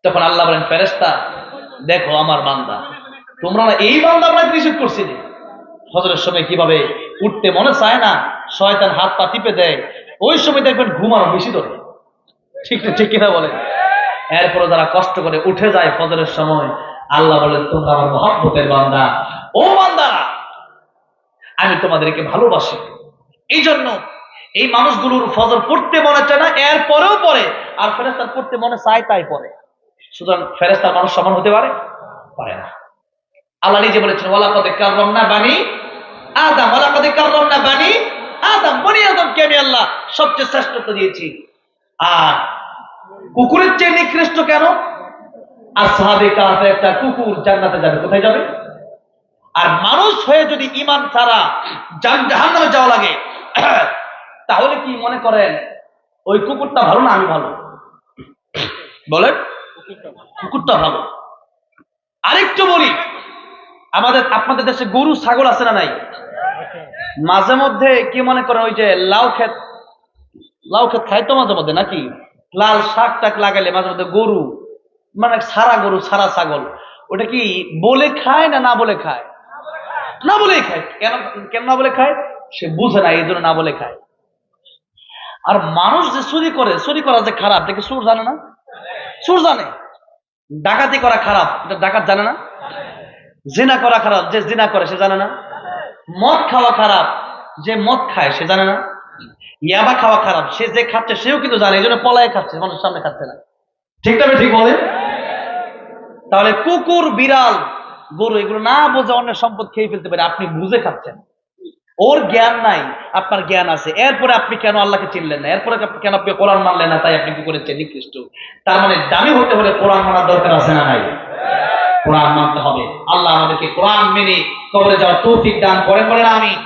তখন আল্লাহ বলেন, ফেরেশতা দেখো আমার বান্দা, তোমরা এই বান্দা আমরা নিষেধ করছি যে ফজরের সময় কিভাবে উঠতে মনে চায় না, শয়তান হাত পা টিপে দেয়, ওই সময় দেখবেন ঘুম আরো বেশি ধরে। ঠিক না, ঠিক কিনা বলেন? এরপরে যারা কষ্ট করে উঠে যায় ফজরের সময়, আল্লাহ বলেন তোমরা আমার মহব্বতের বান্দা, ও বান্দারা আমি তোমাদেরকে ভালোবাসি। এই জন্য এই মানুষগুলোর ফজর পড়তে মনে চায় না, এরপরেও পড়ে, আর ফেরেশতার পড়তে মনে চায় তাই পড়ে। সুতরাং ফেরেশতার মানুষ সমান হতে পারে না। আল্লাহ নিজে বলেছেন, ওয়ালাকাদ কাররামনা বানি আদম, ওয়ালাকাদ কাররামনা বানি আদম, বনি আদমকে আমি আল্লাহ সবচেয়ে শ্রেষ্ঠত্ব দিয়েছি। আর কুকুরের চেয়ে নিকৃষ্ট কেন? আসহাবে কাহফে একটা কুকুর জান্নাতে যাবে, কোথায় যাবে? আর মানুষ হয়ে যদি ঈমান ছাড়া জাহান্নামে যাওয়া লাগে, তাহলে কি মনে করেন ওই কুকুরটা ভালো না আমি ভালো? বলেন, কুকুরটা ভালো। আরেকটু বলি, আপনাদের দেশে গরু ছাগল আছে না নাই? মাঝে মধ্যে কি মনে করেন ওই যে লাউ ক্ষেত খায় তো মাঝে মধ্যে, নাকি লাল শাক টাক লাগাইলে মাঝে মধ্যে গরু, মানে সারা গরু সারা ছাগল, ওটা কি বলে খায় না বলে খায়? না বলেই খায়। কেন না বলে খায়? সে বুঝে না, এই জন্য না বলে খায়। আর মানুষ যে চুরি করা যে খারাপ, দেখে চোর জানে না? চোর জানে। ডাকাতি করা খারাপ, এটা ডাকাত জানে না? জিনা করা খারাপ, যে জিনা করে সে জানে না? মদ খাওয়া খারাপ, যে মদ খায় সে জানে না? ইয়াবা খাওয়া খারাপ, সে যে খাচ্ছে সেও কিন্তু জানে, এই জন্য পলায় খাচ্ছে, মানুষের সামনে খাচ্ছে না। ঠিক না? ঠিক বলে? তাহলে কুকুর, বিড়াল, গরু এগুলো না বোঝে অন্যের সম্পদ খেয়ে ফেলতে পারে, আপনি বুঝে খাচ্ছেন। ওর জ্ঞান নাই, আপনার জ্ঞান আছে। এরপরে আপনি কেন আল্লাহকে চিনলেন না? এরপরে কেন আপনি কোরআন মানলেন না? তাই আপনি কি করেছেন? নিকৃষ্ট। তার মানে দামি হতে হলে কোরআন মানার দরকার আছে না নাই? কোরআন মানতে হবে। আল্লাহ আমাদেরকে কোরআন মেনে কবরে যাওয়ার তৌফিক দান করেন, বলেন আমিন।